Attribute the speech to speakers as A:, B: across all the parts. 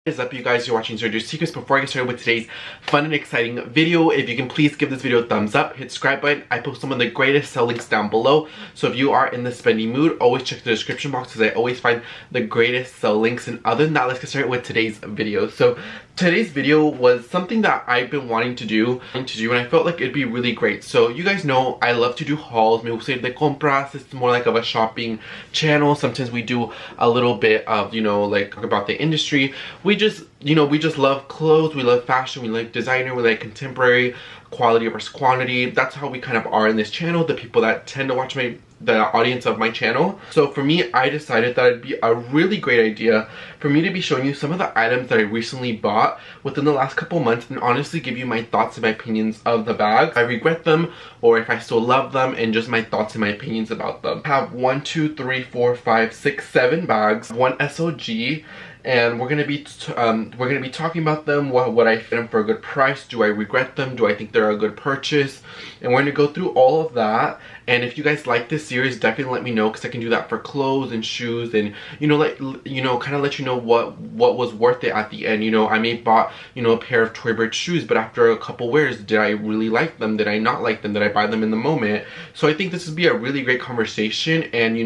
A: What is up, you guys? You're watching Sergio Secrets. Before I get started with today's fun and exciting video, if you can please give this video a thumbs up, hit subscribe button. I post some of the greatest sell links down below, so if you are in the spending mood, always check the description box because I always find the greatest sell links. And other than that, let's get started with today's video. So today's video was something that I've been wanting to do and I felt like it'd be really great. So you guys know I love to do hauls. Me gusta ir de compras. It's more like of a shopping channel. Sometimes we do a little bit of, you know, like talk about the industry. We just love clothes, we love fashion, we like designer, we like contemporary, quality versus quantity. That's how we kind of are in this channel, the people that tend to watch the audience of my channel. So for me, I decided that it'd be a really great idea for me to be showing you some of the items that I recently bought within the last couple months and honestly give you my thoughts and my opinions of the bags. If I regret them or if I still love them, and just my thoughts and my opinions about them. I have 1, 2, 3, 4, 5, 6, 7 bags, one SOG, and we're gonna be talking about them, what I fit them for a good price, do I regret them, do I think they're a good purchase, and we're gonna go through all of that. And if you guys like this series, definitely let me know, because I can do that for clothes and shoes, and kind of let you know what was worth it at the end. I may bought a pair of Tory Burch shoes, but after a couple wears, did I really like them? Did I not like them? Did I buy them in the moment? So I think this would be a really great conversation, and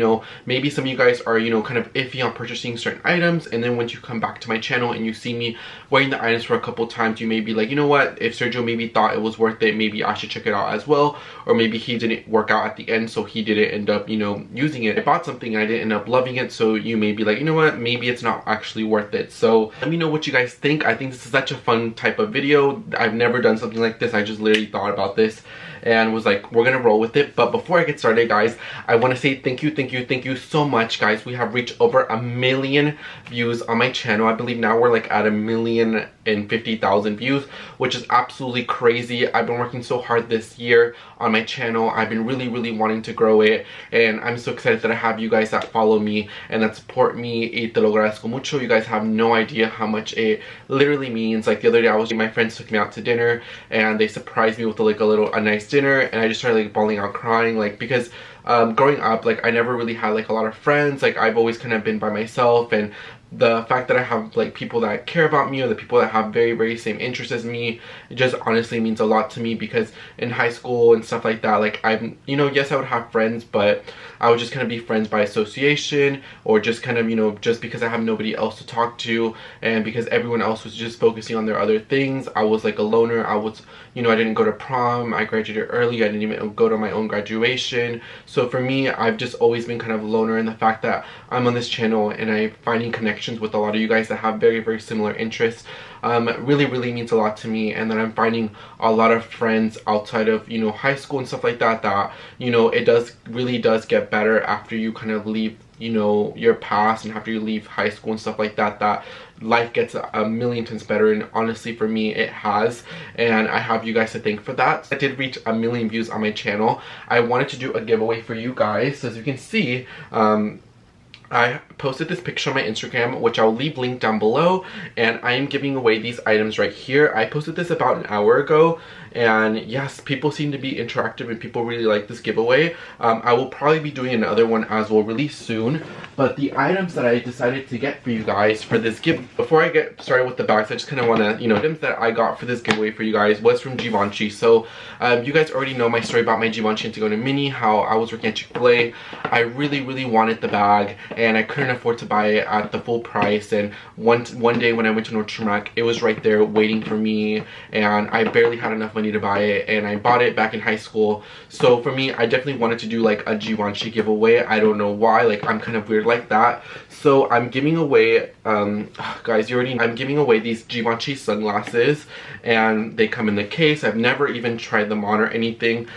A: maybe some of you guys are kind of iffy on purchasing certain items, and then once you come back to my channel and you see me wearing the items for a couple times, you may be like, you know what, if Sergio maybe thought it was worth it, maybe I should check it out as well. Or maybe he didn't work out at the end, so he didn't end up using it. I bought something and I didn't end up loving it, so you may be like, you know what, maybe it's not actually worth it. So let me know what you guys think. I think this is such a fun type of video. I've never done something like this. I just literally thought about this and was like, we're gonna roll with it. But before I get started, guys, I want to say thank you so much, guys. We have reached over 1 million views on my channel. I believe now we're like at 1,050,000 views, which is absolutely crazy. I've been working so hard this year on my channel. I've been really wanting to grow it, and I'm so excited that I have you guys that follow me and that support me. Y te lo agradezco mucho. You guys have no idea how much it literally means. Like the other day, my friends took me out to dinner and they surprised me with a nice dinner, and I just started like bawling out crying, like because growing up, like I never really had like a lot of friends. Like I've always kind of been by myself, and the fact that I have like people that care about me, or the people that have very same interests as me, it just honestly means a lot to me. Because in high school and stuff like that, like I'm yes, I would have friends, but I would just kind of be friends by association, or just kind of just because I have nobody else to talk to, and because everyone else was just focusing on their other things. I was like a loner. I was I didn't go to prom, I graduated early, I didn't even go to my own graduation. So for me, I've just always been kind of a loner, in the fact that I'm on this channel and I'm finding connections with a lot of you guys that have very similar interests really means a lot to me. And then I'm finding a lot of friends outside of high school and stuff like that, that it really does get better after you kind of leave your past, and after you leave high school and stuff like that, that life gets a million times better. And honestly, for me, it has, and I have you guys to thank for that. I did reach 1 million views on my channel. I wanted to do a giveaway for you guys. So as you can see, I posted this picture on my Instagram, which I'll leave linked down below, and I am giving away these items right here. I posted this about an hour ago, and yes, people seem to be interactive and people really like this giveaway. I will probably be doing another one as well really soon. But the items that I decided to get for you guys for this before I get started with the bags, I just kind of want to, items that I got for this giveaway for you guys was from Givenchy. So you guys already know my story about my Givenchy Antigona Mini, how I was working at Chick-fil-A. I really wanted the bag, and I couldn't afford to buy it at the full price. And one day when I went to Nordstrom Rack, it was right there waiting for me, and I barely had enough money to buy it, and I bought it back in high school. So for me, I definitely wanted to do like a Givenchy giveaway. I don't know why, like I'm kind of weird like that. So I'm giving away guys, I'm giving away these Givenchy sunglasses, and they come in the case. I've never even tried them on or anything.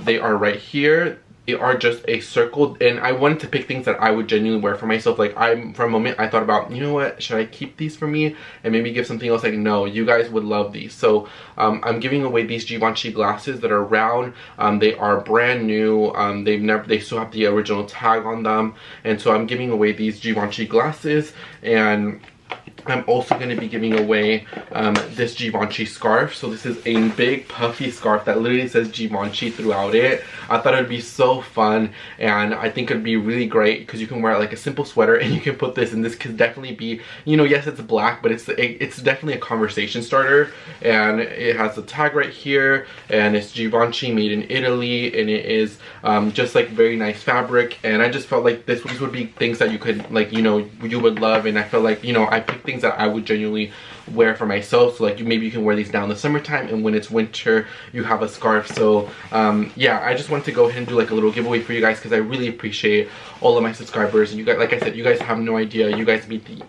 A: They are right here. They are just a circle, and I wanted to pick things that I would genuinely wear for myself. Like for a moment I thought about, you know what, should I keep these for me and maybe give something else? Like no, you guys would love these. So I'm giving away these Givenchy glasses that are round. They are brand new. They still have the original tag on them, and so I'm giving away these Givenchy glasses. And I'm also going to be giving away this Givenchy scarf. So this is a big puffy scarf that literally says Givenchy throughout it. I thought it would be so fun, and I think it'd be really great because you can wear it like a simple sweater and you can put this, and this could definitely be, you know, yes, it's black, but it's definitely a conversation starter. And it has the tag right here, and it's Givenchy, made in Italy, and it is just like very nice fabric. And I just felt like these would be things that you could, like, you know, you would love. And I felt like, you know, I picked things that I would genuinely wear for myself. So like maybe you can wear these down in the summertime, and when it's winter you have a scarf. So yeah, I just wanted to go ahead and do like a little giveaway for you guys because I really appreciate all of my subscribers, and you guys, like I said, you guys have no idea, you guys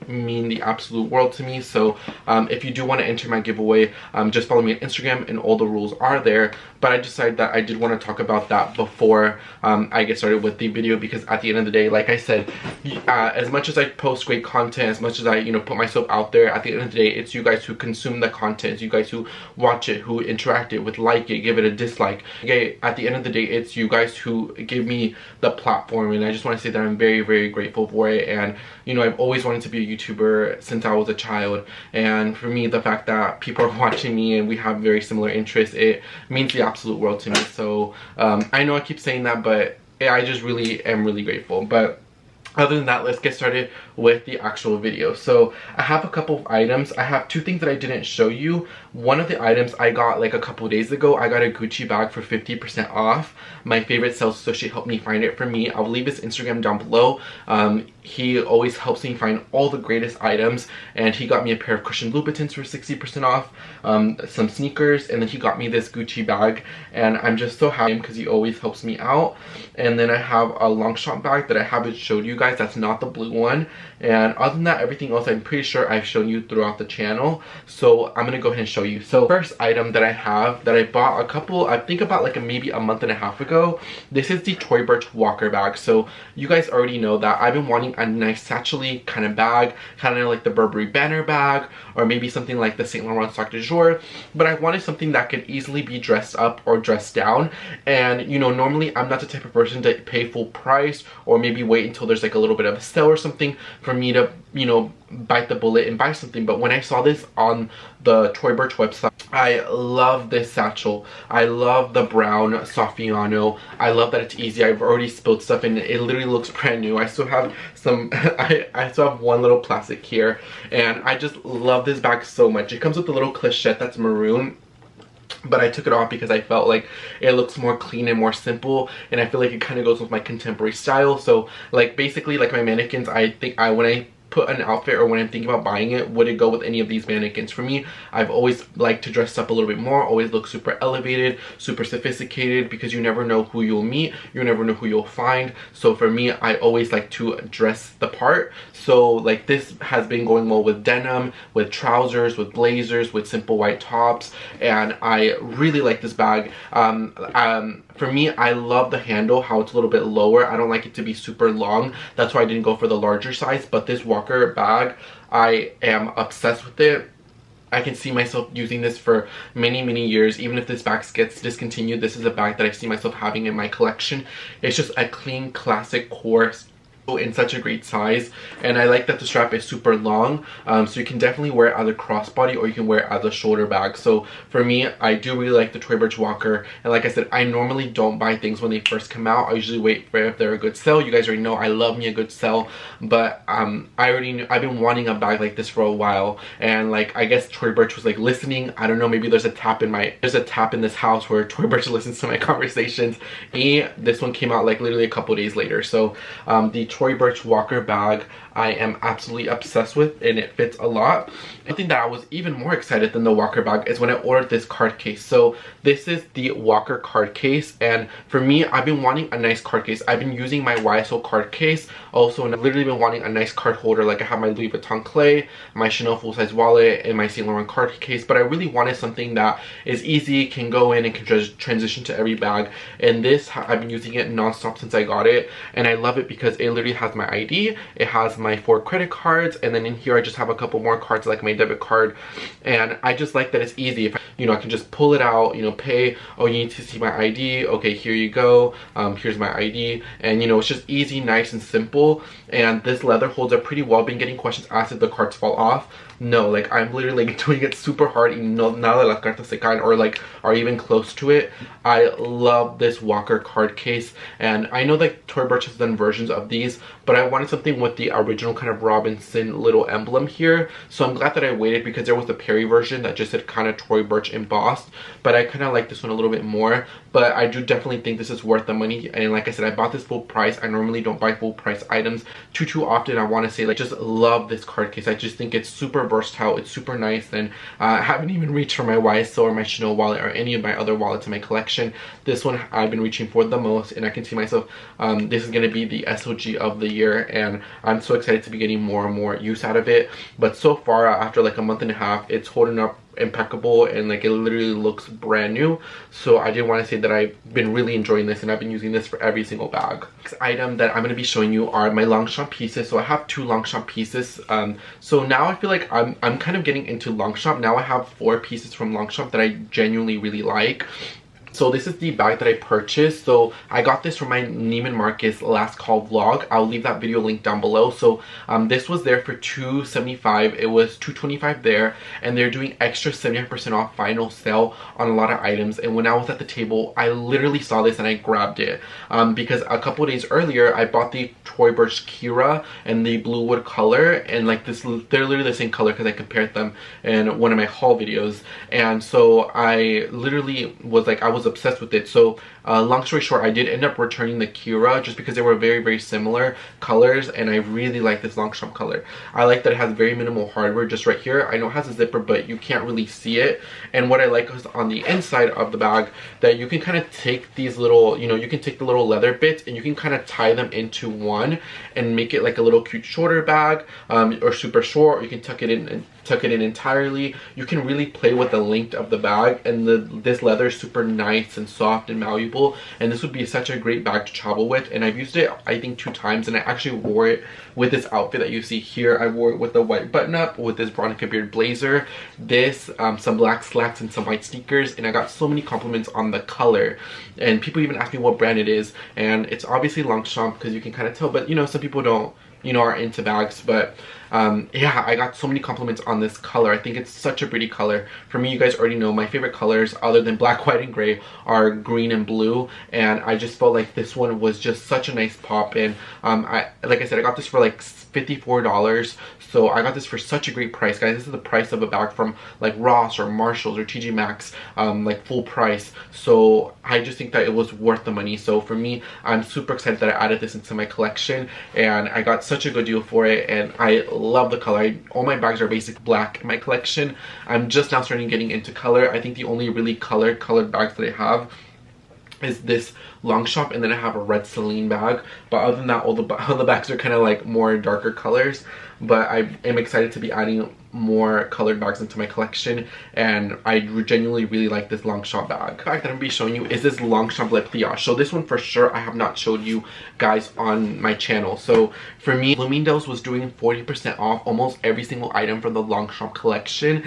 A: mean the absolute world to me. So if you do want to enter my giveaway, just follow me on Instagram and all the rules are there. But I decided that I did want to talk about that before I get started with the video, because at the end of the day, like I said, as much as I post great content, as much as I, you know, put myself out there, at the end of the day, it's you guys who consume the content, it's you guys who watch it, who interact it with, like it, give it a dislike. Okay, at the end of the day, it's you guys who give me the platform, and I just want to say that I'm very, very grateful for it. And you know, I've always wanted to be a YouTuber since I was a child, and for me, the fact that people are watching me and we have very similar interests, it means the absolute world to me. So I know I keep saying that, but I just really am really grateful. But other than that, let's get started with the actual video. So I have a couple of items. I have two things that I didn't show you. One of the items I got like a couple days ago. I got a Gucci bag for 50% off. My favorite sales associate helped me find it for me. I'll leave his Instagram down below. He always helps me find all the greatest items, and he got me a pair of Christian Louboutins for 60% off, some sneakers, and then he got me this Gucci bag, and I'm just so happy because he always helps me out. And then I have a Longchamp bag that I haven't showed you guys. That's not the blue one. And other than that, everything else I'm pretty sure I've shown you throughout the channel. So I'm gonna go ahead and show you. So first item that I have that I bought I think about like maybe a month and a half ago. This is the Tory Burch Walker bag. So you guys already know that I've been wanting a nice satchel-y kind of bag, kind of like the Burberry Banner bag, or maybe something like the Saint Laurent Sac de Jour. But I wanted something that could easily be dressed up or dressed down. And you know, normally I'm not the type of person to pay full price or maybe wait until there's like a little bit of a sale or something for me to, you know, bite the bullet and buy something. But when I saw this on the Tory Burch website, I love this satchel. I love the brown Saffiano. I love that it's easy. I've already spilled stuff and it literally looks brand new. I still have some I still have one little plastic here, and I just love this bag so much. It comes with a little clochette that's maroon, but I took it off because I felt like it looks more clean and more simple, and I feel like it kind of goes with my contemporary style. So like basically like my mannequins, I think when I put an outfit or when I'm thinking about buying it, would it go with any of these mannequins? For me, I've always liked to dress up a little bit more, always look super elevated, super sophisticated, because you never know who you'll meet, you never know who you'll find. So for me, I always like to dress the part. So like this has been going well with denim, with trousers, with blazers, with simple white tops, and I really like this bag. For me, I love the handle, how it's a little bit lower. I don't like it to be super long. That's why I didn't go for the larger size. But this Walker bag, I am obsessed with it. I can see myself using this for many, many years. Even if this bag gets discontinued, this is a bag that I see myself having in my collection. It's just a clean, classic, coarse, in such a great size. And I like that the strap is super long, so you can definitely wear it as a crossbody or you can wear it as a shoulder bag. So for me, I do really like the Tory Burch Walker, and like I said, I normally don't buy things when they first come out. I usually wait for if they're a good sale. You guys already know I love me a good sale, but I've been wanting a bag like this for a while, and like I guess Tory Burch was like listening. I don't know, maybe there's a tap in this house where Tory Burch listens to my conversations, and this one came out like literally a couple days later. So the Tory Burch Walker bag I am absolutely obsessed with, and it fits a lot. I think that I was even more excited than the Walker bag is when I ordered this card case. So this is the Walker card case, and for me, I've been wanting a nice card case. I've been using my YSL card case also, and I've literally been wanting a nice card holder. Like I have my Louis Vuitton Clay, my Chanel full-size wallet, and my Saint Laurent card case, but I really wanted something that is easy, can go in and can just transition to every bag. And this, I've been using it non-stop since I got it, and I love it because it literally has my ID, it has my 4 credit cards, and then in here I just have a couple more cards like my debit card. And I just like that it's easy. If you know, I can just pull it out, you know, pay. Oh, you need to see my ID. Okay, here you go. Here's my ID. And you know, it's just easy, nice, and simple. And this leather holds up pretty well. Been getting questions asked if the cards fall off. No, like I'm literally like doing it super hard, y no, nada de las cartas se caen, or like are even close to it. I love this Walker card case, and I know that Tory Burch has done versions of these, but I wanted something with the original kind of Robinson little emblem here. So I'm glad that I waited, because there was the Perry version that just said kind of Tory Burch embossed, but I kind of like this one a little bit more. But I do definitely think this is worth the money, and like I said, I bought this full price. I normally don't buy full price items too often. I want to say, like, just love this card case. I just think it's super versatile, it's super nice, and I haven't even reached for my YSL or my Chanel wallet or any of my other wallets in my collection. This one I've been reaching for the most, and I can see myself, this is going to be the SOG of the year, and I'm so excited to be getting more and more use out of it. But so far, after like a month and a half, it's holding up impeccable, and like it literally looks brand new. So I did want to say that I've been really enjoying this, and I've been using this for every single bag. Next item that I'm going to be showing you are my Longchamp pieces. So I have 2 Longchamp pieces. So now I feel like I'm kind of getting into Longchamp. Now I have 4 pieces from Longchamp that I genuinely really like. So this is the bag that I purchased. So I got this from my Neiman Marcus last call vlog. I'll leave that video link down below. So this was there for $275. It was $225 there, and they're doing extra 70% off final sale on a lot of items. And when I was at the table, I literally saw this and I grabbed it because a couple days earlier I bought the Tory Burch Kira and the Blue Wood color, and like this, they're literally the same color because I compared them in one of my haul videos. And so I literally was like, I was obsessed with it. So long story short, I did end up returning the Kira just because they were very similar colors, and I really like this Longchamp color. I like that it has very minimal hardware just right here. I know it has a zipper, but you can't really see it. And what I like is on the inside of the bag that you can kind of take these little, you know, you can take the little leather bits and you can kind of tie them into one and make it like a little cute shorter bag, or super short, or you can tuck it in and tuck it in entirely. You can really play with the length of the bag, and this leather is super nice and soft and malleable, and this would be such a great bag to travel with. And I've used it I think 2 times, and I actually wore it with this outfit that you see here. I wore it with the white button up, with this Veronica Beard blazer, this some black slacks and some white sneakers, and I got so many compliments on the color, and people even asked me what brand it is, and it's obviously Longchamp because you can kind of tell, but you know, some people don't, you know, are into bags. But yeah, I got so many compliments on this color. I think it's such a pretty color. For me, you guys already know my favorite colors other than black, white, and gray are green and blue, and I just felt like this one was just such a nice pop. And like I said, I got this for like $54. So I got this for such a great price, guys. This is the price of a bag from like Ross or Marshalls or TJ Maxx, like full price. So I just think that it was worth the money. So for me, I'm super excited that I added this into my collection, and I got such a good deal for it, and I love the color. All my bags are basic black in my collection. I'm just now starting getting into color. I think the only really colored bags that I have is this Longchamp, and then I have a red Celine bag. But other than that, all the bags are kind of like more darker colors. But I am excited to be adding more colored bags into my collection, and I genuinely really like this Longchamp bag. The bag that I'm going to be showing you is this Longchamp Le Pliage. So this one for sure I have not showed you guys on my channel. So for me, Bloomingdale's was doing 40% off almost every single item from the Longchamp collection,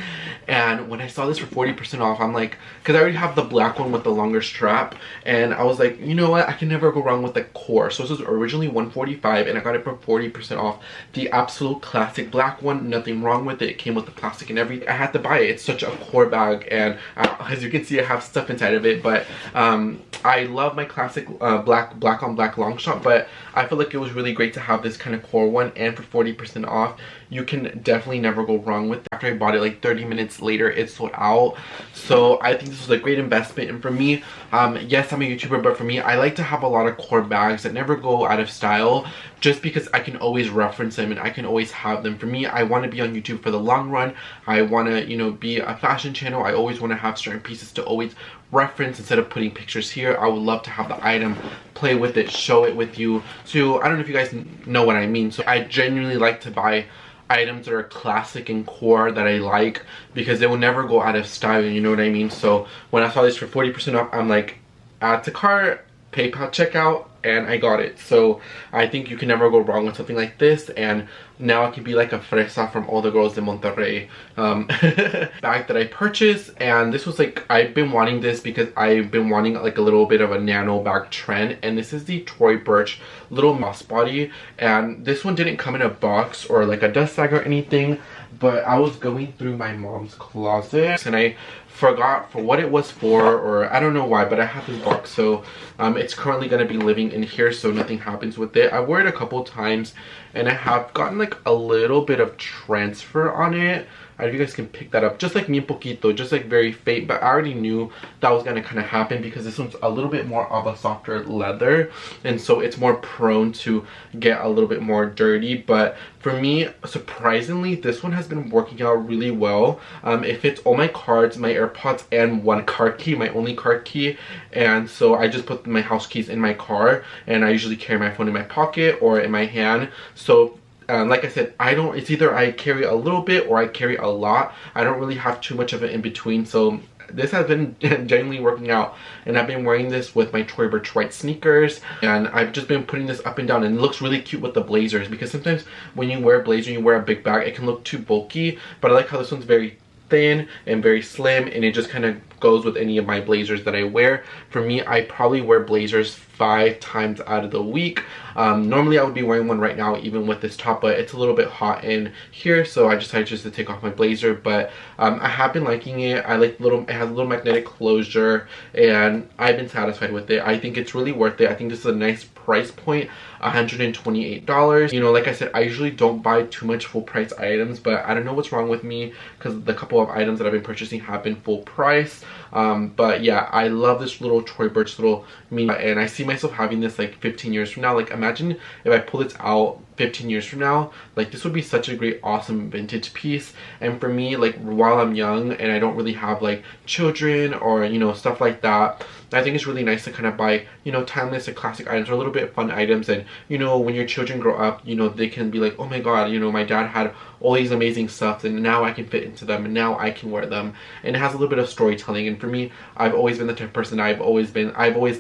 A: and when I saw this for 40% off, I'm like, because I already have the black one with the longer strap, and I was like, you know what, I can never go wrong with the core. So this was originally $145, and I got it for 40% off. The absolute classic black one, nothing wrong with it. It came with the plastic and everything. I had to buy it. It's such a core bag, and as you can see, I have stuff inside of it. But I love my classic black on black Longchamp, but I feel like it was really great to have this kind of core one, and for 40% off, you can definitely never go wrong with it. After I bought it, like 30 minutes later, it sold out. So I think this was a great investment. And for me, yes, I'm a YouTuber, but for me, I like to have a lot of core bags that never go out of style, just because I can always reference them and I can always have them. For me, I want to be on YouTube for the long run. I want to, you know, be a fashion channel. I always want to have certain pieces to always reference instead of putting pictures here. I would love to have the item, play with it, show it with you. So I don't know if you guys know what I mean. So I genuinely like to buy items that are classic and core that I like, because they will never go out of style, you know what I mean? So when I saw this for 40% off, I'm like, add to cart, PayPal checkout, and I got it. So I think you can never go wrong with something like this, and now I can be like a fresa from all the girls in Monterrey. Bag that I purchased, and this was like, I've been wanting this because I've been wanting like a little bit of a nano bag trend, and this is the Tory Burch little crossbody, and this one didn't come in a box or like a dust bag or anything, but I was going through my mom's closet and I forgot for what it was for, or I don't know why, but I have this box. So it's currently going to be living in here, so nothing happens with it. I wore it a couple times and I have gotten like a little bit of transfer on it. I don't know if you guys can pick that up, just like bien poquito, just like very faint, but I already knew that was going to kind of happen because this one's a little bit more of a softer leather, and so it's more prone to get a little bit more dirty. But for me, surprisingly, this one has been working out really well. It fits all my cards, my AirPods, and one car key, my only car key, and so I just put my house keys in my car, and I usually carry my phone in my pocket or in my hand. So like I said, it's either I carry a little bit or I carry a lot. I don't really have too much of it in between. So this has been genuinely working out, and I've been wearing this with my Tory Burch white sneakers, and I've just been putting this up and down, and it looks really cute with the blazers, because sometimes when you wear a blazer and you wear a big bag, it can look too bulky, but I like how this one's very thin and very slim, and it just kind of goes with any of my blazers that I wear. For me, I probably wear blazers 5 times out of the week. Normally I would be wearing one right now even with this top, but it's a little bit hot in here, so I decided just to take off my blazer. But I have been liking it. I like it has a little magnetic closure, and I've been satisfied with it. I think it's really worth it. I think this is a nice price point, $128. You know, like I said, I usually don't buy too much full price items, but I don't know what's wrong with me because the couple of items that I've been purchasing have been full price. But yeah, I love this little Tory Burch little mini, and I see myself having this like 15 years from now. Like, imagine if I pull this out 15 years from now, like this would be such a great, awesome vintage piece. And for me, like while I'm young and I don't really have like children or, you know, stuff like that, I think it's really nice to kind of buy, you know, timeless and classic items or a little bit fun items. And, you know, when your children grow up, you know, they can be like, oh my god, you know, my dad had all these amazing stuff and now I can fit into them and now I can wear them. And it has a little bit of storytelling. And for me, I've always been the type of person, I've always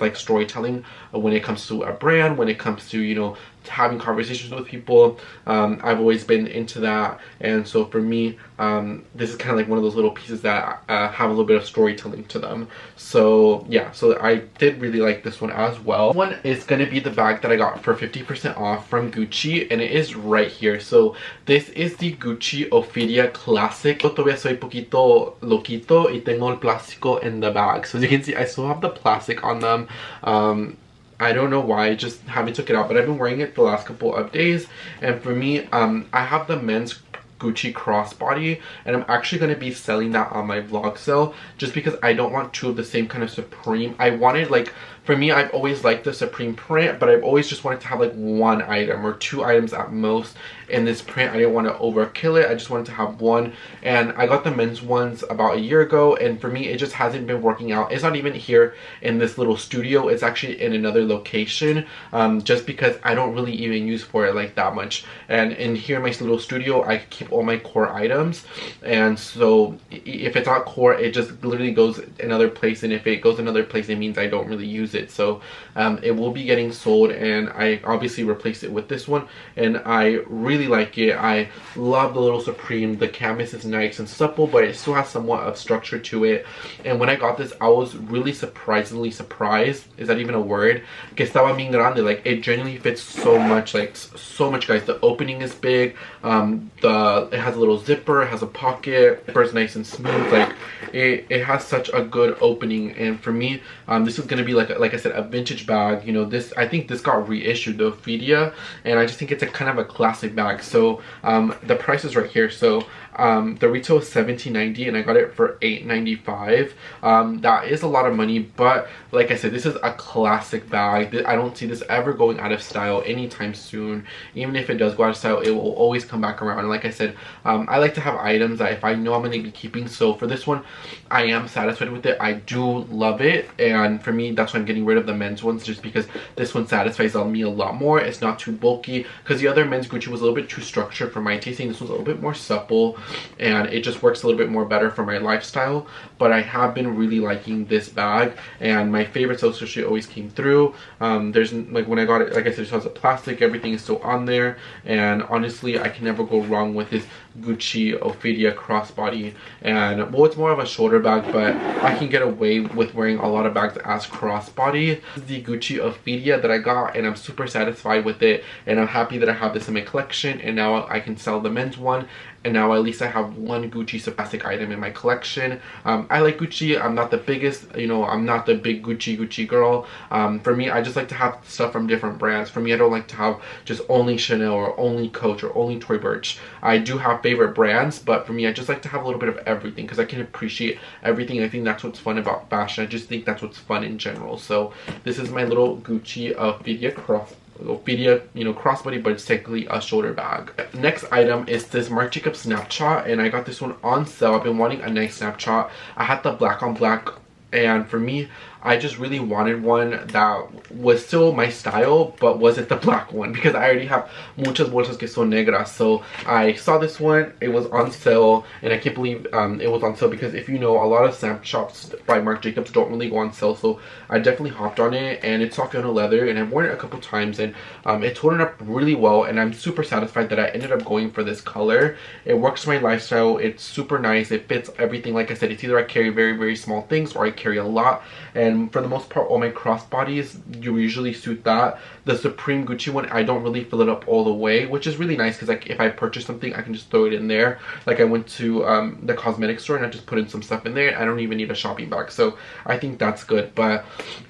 A: liked storytelling when it comes to a brand, when it comes to, you know, having conversations with people. I've always been into that, and so for me, this is kind of like one of those little pieces that have a little bit of storytelling to them. So yeah, so I did really like this one as well. One is going to be the bag that I got for 50% off from Gucci, and it is right here. So this is the Gucci Ophidia Classic. Todavía soy poquito loquito y tengo el plástico in the bag. So as you can see, I still have the plastic on them. I don't know why, I just haven't took it out, but I've been wearing it the last couple of days. And for me, I have the men's Gucci crossbody, and I'm actually going to be selling that on my vlog sale, just because I don't want two of the same kind of Supreme. I wanted, like, for me, I've always liked the Supreme print, but I've always just wanted to have like one item or 2 items at most in this print. I didn't want to overkill it. I just wanted to have one, and I got the men's ones about a year ago, and for me, it just hasn't been working out. It's not even here in this little studio. It's actually in another location, just because I don't really even use for it like that much. And in here in my little studio, I keep all my core items, and so if it's not core, it just literally goes another place, and if it goes another place, it means I don't really use it. So it will be getting sold, and I obviously replaced it with this one, and I really like it. I love the little Supreme. The canvas is nice and supple, but it still has somewhat of structure to it. And when I got this, I was really surprisingly surprised, is that even a word, que estaba bien grande. Like, it genuinely fits so much, like so much, guys. The opening is big, it has a little zipper, it has a pocket, zipper is nice and smooth. Like, it has such a good opening. And for me, this is gonna be like I said, a vintage bag. You know, this, I think this got reissued, the Ophidia, and I just think it's a kind of a classic bag. So the price is right here. So the retail is $17.90 and I got it for $8.95. That is a lot of money, but like I said, this is a classic bag. I don't see this ever going out of style anytime soon. Even if it does go out of style, it will always come back around. And like I said, I like to have items that if I know I'm going to be keeping. So for this one, I am satisfied with it. I do love it, and for me, that's why I'm getting getting rid of the men's ones just because this one satisfies me a lot more. It's not too bulky, because the other men's Gucci was a little bit too structured for my tasting. This one's a little bit more supple, and it just works a little bit more better for my lifestyle. But I have been really liking this bag, and my favorite Soul always came through. There's like, when I got it, like I said, it has a plastic, everything is still on there, and honestly I can never go wrong with this Gucci Ophidia crossbody. And well, it's more of a shoulder bag, but I can get away with wearing a lot of bags as crossbody. This is the Gucci Ophidia that I got, and I'm super satisfied with it, and I'm happy that I have this in my collection, and now I can sell the men's one. And now at least I have one Gucci plastic item in my collection. I like Gucci. I'm not the biggest, you know, I'm not the big Gucci girl. For me, I just like to have stuff from different brands. For me, I don't like to have just only Chanel or only Coach or only Tory Burch. I do have favorite brands, but for me, I just like to have a little bit of everything because I can appreciate everything. I think that's what's fun about fashion. I just think that's what's fun in general. So this is my little Gucci Ophidia, you know, crossbody, but it's technically a shoulder bag. Next item is this Marc Jacobs snapshot, and I got this one on sale. I've been wanting a nice snapshot. I had the black on black, and for me, I just really wanted one that was still my style, but wasn't the black one, because I already have muchas bolsas que son negras. So I saw this one, it was on sale, and I can't believe it was on sale, because if you know, a lot of snapshots by Marc Jacobs don't really go on sale. So I definitely hopped on it, and it's soft on leather, and I've worn it a couple times, and it toned up really well, and I'm super satisfied that I ended up going for this color. It works for my lifestyle. It's super nice. It fits everything. Like I said, it's either I carry very small things or I carry a lot, and for the most part, all my crossbodies you usually suit that. The Supreme Gucci one, I don't really fill it up all the way, which is really nice, because like if I purchase something, I can just throw it in there. Like I went to the cosmetic store and I just put in some stuff in there. I don't even need a shopping bag, so I think that's good. But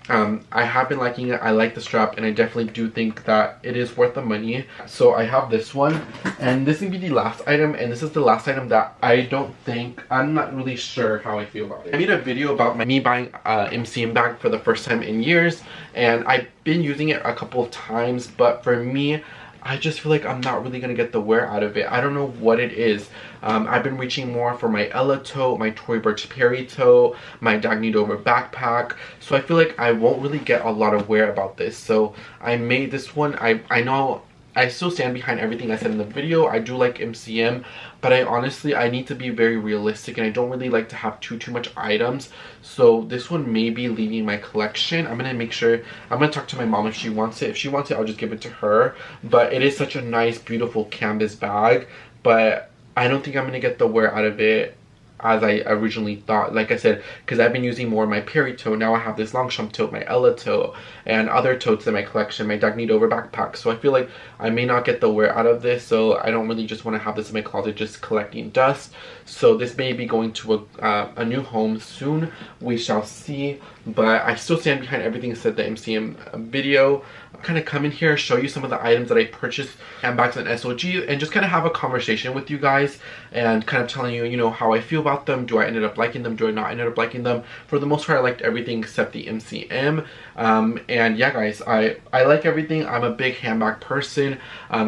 A: I have been liking it. I like the strap, and I definitely do think that it is worth the money. So I have this one, and this will be the last item, and this is the last item that I'm not really sure how I feel about it. I made a video about me buying MCM bag for the first time in years, and I've been using it a couple of times, but for me, I just feel like I'm not really gonna get the wear out of it. I don't know what it is. I've been reaching more for my Ella tote, my Tory Burch Perry tote, my Dagne Dover backpack. So I feel like I won't really get a lot of wear about this. So I made this one. I know I still stand behind everything I said in the video. I do like MCM, but I need to be very realistic, and I don't really like to have too much items. So this one may be leaving my collection. I'm gonna talk to my mom if she wants it. If she wants it, I'll just give it to her. But it is such a nice, beautiful canvas bag, but I don't think I'm gonna get the wear out of it as I originally thought. Like I said, because I've been using more of my Perry tote. Now I have this Longchamp tote, my Ella tote, and other totes in my collection, my Dagne Dover backpack. So I feel like I may not get the wear out of this, so I don't really just want to have this in my closet just collecting dust. So this may be going to a new home soon. We shall see. But I still stand behind everything said the MCM video. I'll kind of come in here, show you some of the items that I purchased, handbags and SOG, and just kind of have a conversation with you guys, and kind of telling you, you know, how I feel about them. Do I ended up liking them? Do I not ended up liking them? For the most part, I liked everything except the MCM. And yeah, guys, I like everything. I'm a big handbag person.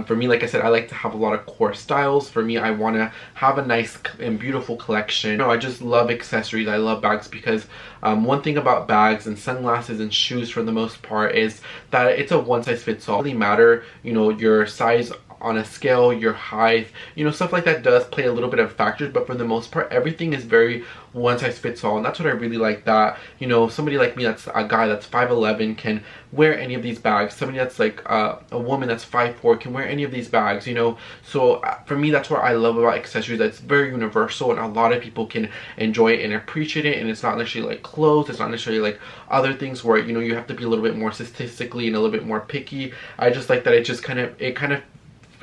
A: For me, like I said, I like to have a lot of core styles. For me, I want to have a nice and beautiful collection. You know, I just love accessories. I love bags, because one thing about bags and sunglasses and shoes for the most part is that it's a one size fits all. It doesn't really matter, you know, your size on a scale, your height, you know, stuff like that does play a little bit of factors, but for the most part, everything is very one size fits all, and that's what I really like. That, you know, somebody like me, that's a guy that's 5'11", can wear any of these bags. Somebody that's like a woman that's 5'4" can wear any of these bags, you know. So for me, that's what I love about accessories. That's very universal, and a lot of people can enjoy it and appreciate it. And it's not necessarily like clothes, it's not necessarily like other things where, you know, you have to be a little bit more statistically and a little bit more picky. I just like that it just kind of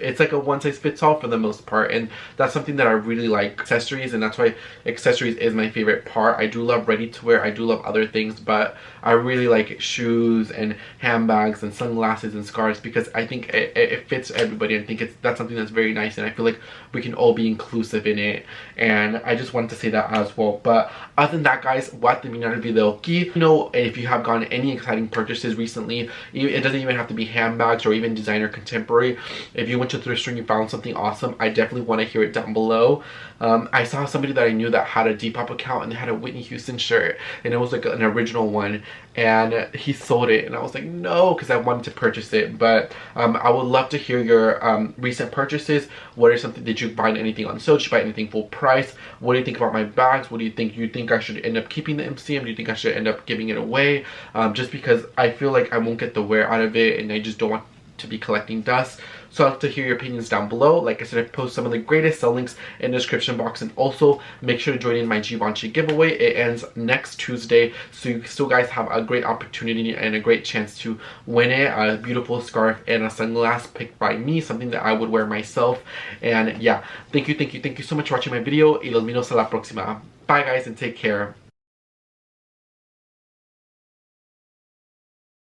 A: it's like a one size fits all for the most part, and that's something that I really like. Accessories, and that's why accessories is my favorite part. I do love ready to wear, I do love other things, but I really like shoes and handbags and sunglasses and scarves, because I think it fits everybody. I think that's something that's very nice, and I feel like we can all be inclusive in it, and I just wanted to say that as well. But other than that, guys, what terminar el video aquí. You know, if you have gotten any exciting purchases recently, it doesn't even have to be handbags or even designer contemporary. If you went to thrift store and you found something awesome, I definitely want to hear it down below. I saw somebody that I knew that had a Depop account and they had a Whitney Houston shirt, and it was like an original one, and he sold it, and I was like, no, because I wanted to purchase it. But I would love to hear your recent purchases. What are something, did you buy anything on sale? Did you buy anything full price? What do you think about my bags? What do you think? You think I should end up keeping the MCM? Do you think I should end up giving it away? Just because I feel like I won't get the wear out of it, and I just don't want to be collecting dust. So I'd love to hear your opinions down below. Like I said, I post some of the greatest sell links in the description box, and also make sure to join in my Givenchy giveaway. It ends next Tuesday, so you still guys have a great opportunity and a great chance to win it. A beautiful scarf and a sunglass picked by me, something that I would wear myself. And yeah, thank you so much for watching my video, y los miros a la próxima. Bye guys, and take care.